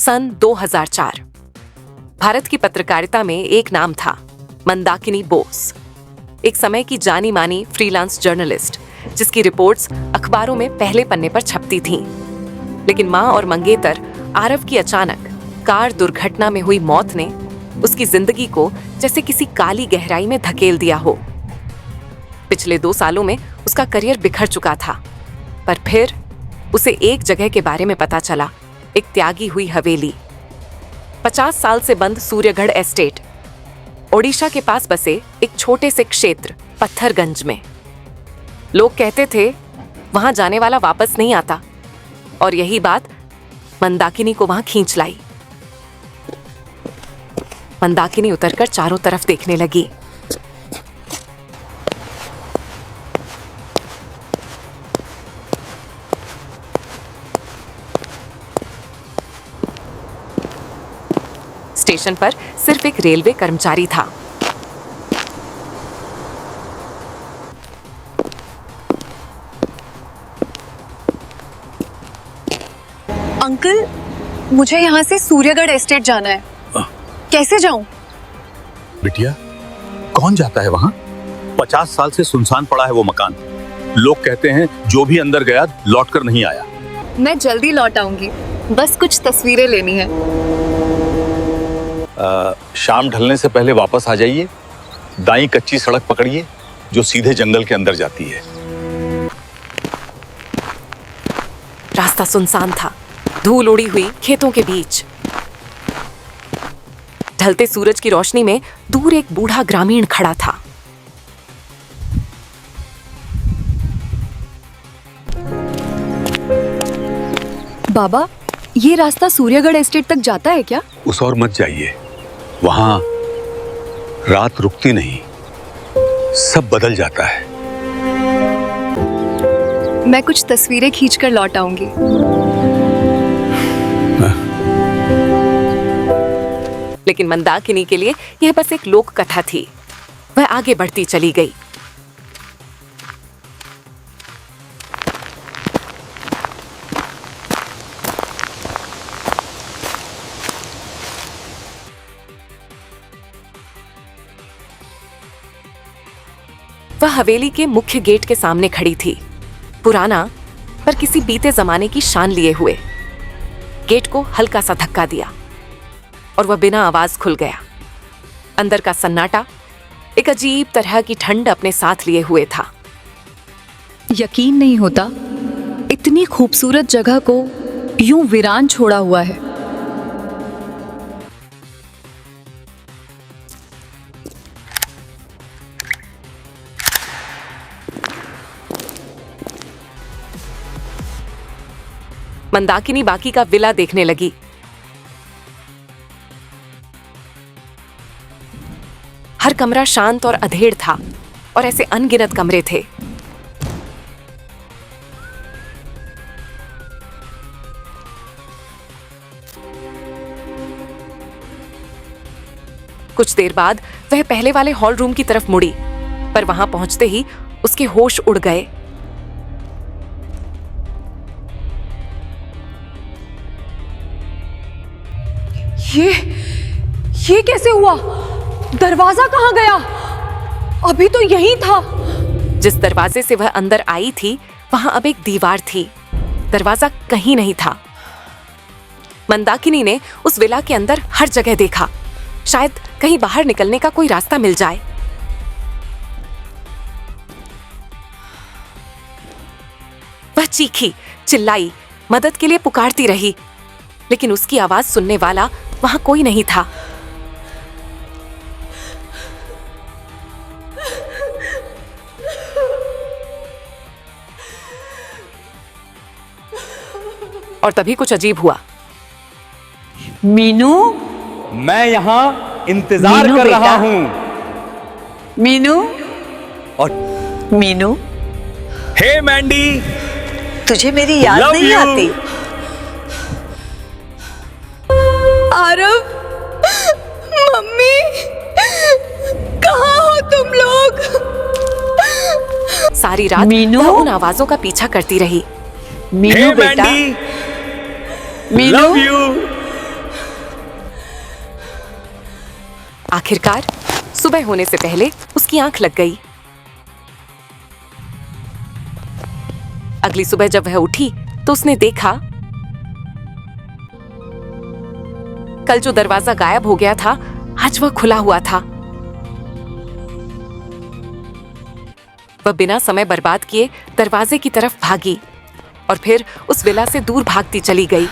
सन 2004। भारत की पत्रकारिता में एक नाम था, मंदाकिनी बोस। एक समय की जानी मानी फ्रीलांस जर्नलिस्ट, जिसकी रिपोर्ट्स अखबारों में पहले पन्ने पर छपती थीं। लेकिन मां और मंगेतर आरव की अचानक कार दुर्घटना में हुई मौत ने उसकी जिंदगी को जैसे किसी काली गहराई में धकेल दिया हो। पिछले 2 सालों में उसका करियर बिखर चुका था, पर फिर उसे एक जगह के बारे में पता चला, एक त्यागी हुई हवेली। 50 साल से बंद सूर्यगढ़ एस्टेट, ओडिशा के पास बसे एक छोटे से क्षेत्र पत्थरगंज में। लोग कहते थे वहां जाने वाला वापस नहीं आता, और यही बात मंदाकिनी को वहां खींच लाई। मंदाकिनी उतरकर चारों तरफ देखने लगी। स्टेशन पर सिर्फ एक रेलवे कर्मचारी था। अंकल, मुझे यहाँ से सूर्यगढ़ एस्टेट जाना है। कैसे जाऊं? बिटिया, कौन जाता है वहाँ? 50 साल से सुनसान पड़ा है वो मकान। लोग कहते हैं जो भी अंदर गया लौटकर नहीं आया। मैं जल्दी लौट आऊंगी, बस कुछ तस्वीरें लेनी है। शाम ढलने से पहले वापस आ जाइए। दाईं कच्ची सड़क पकड़िए जो सीधे जंगल के अंदर जाती है। रास्ता सुनसान था, धूल उड़ी हुई खेतों के बीच। ढलते सूरज की रोशनी में दूर एक बूढ़ा ग्रामीण खड़ा था। बाबा, ये रास्ता सूर्यगढ़ एस्टेट तक जाता है क्या? उस और मत जाइए, वहां रात रुकती नहीं, सब बदल जाता है। मैं कुछ तस्वीरें खींचकर लौट आऊंगी। लेकिन मंदाकिनी के लिए यह बस एक लोक कथा थी। वह आगे बढ़ती चली गई। वह हवेली के मुख्य गेट के सामने खड़ी थी, पुराना पर किसी बीते जमाने की शान लिए हुए। गेट को हल्का सा धक्का दिया और वह बिना आवाज खुल गया। अंदर का सन्नाटा एक अजीब तरह की ठंड अपने साथ लिए हुए था। यकीन नहीं होता, इतनी खूबसूरत जगह को यूं वीरान छोड़ा हुआ है। मंदाकिनी बाकी का विला देखने लगी। हर कमरा शांत और अधेड़ था, और ऐसे अनगिनत कमरे थे। कुछ देर बाद वह पहले वाले हॉल रूम की तरफ मुड़ी, पर वहां पहुंचते ही उसके होश उड़ गए। ये कैसे हुआ? दरवाजा कहाँ गया? अभी तो यही था। जिस दरवाजे से वह अंदर आई थी, वहां अब एक दीवार थी। दरवाजा कहीं नहीं था। मंदाकिनी ने उस विला के अंदर हर जगह देखा, शायद कहीं बाहर निकलने का कोई रास्ता मिल जाए। वह चीखी, चिल्लाई, मदद के लिए पुकारती रही, लेकिन उसकी आवाज सुनने वाला वहां कोई नहीं था। और तभी कुछ अजीब हुआ। मीनू, मैं यहाँ इंतजार कर रहा हूँ। मीनू, और मीनू, हे मैंडी, तुझे मेरी याद Love नहीं you. आती? आरव, मम्मी, कहाँ हो तुम लोग? सारी रात मीनू? वह उन आवाजों का पीछा करती रही। मीनू हे बेटा, मैंडी, मीनू, लव यू। आखिरकार सुबह होने से पहले उसकी आंख लग गई। अगली सुबह जब वह उठी तो उसने देखा कल जो दरवाजा गायब हो गया था आज वह खुला हुआ था। वह बिना समय बर्बाद किए दरवाजे की तरफ भागी और फिर उस विला से दूर भागती चली गई।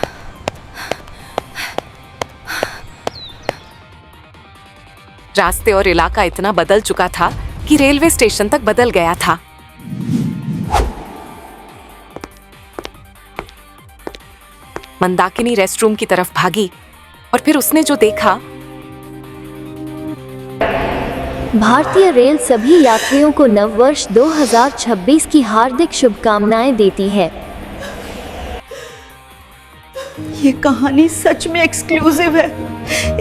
रास्ते और इलाका इतना बदल चुका था कि रेलवे स्टेशन तक बदल गया था। मंदाकिनी रेस्टरूम की तरफ भागी और फिर उसने जो देखा, भारतीय रेल सभी यात्रियों को नववर्ष 2026 की हार्दिक शुभकामनाएं देती है। ये कहानी सच में एक्सक्लूसिव है।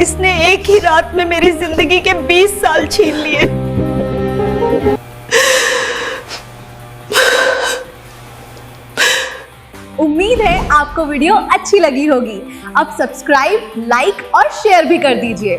इसने एक ही रात में मेरी जिंदगी के 20 साल छीन लिए। उम्मीद है आपको वीडियो अच्छी लगी होगी। अब सब्सक्राइब, लाइक और शेयर भी कर दीजिए।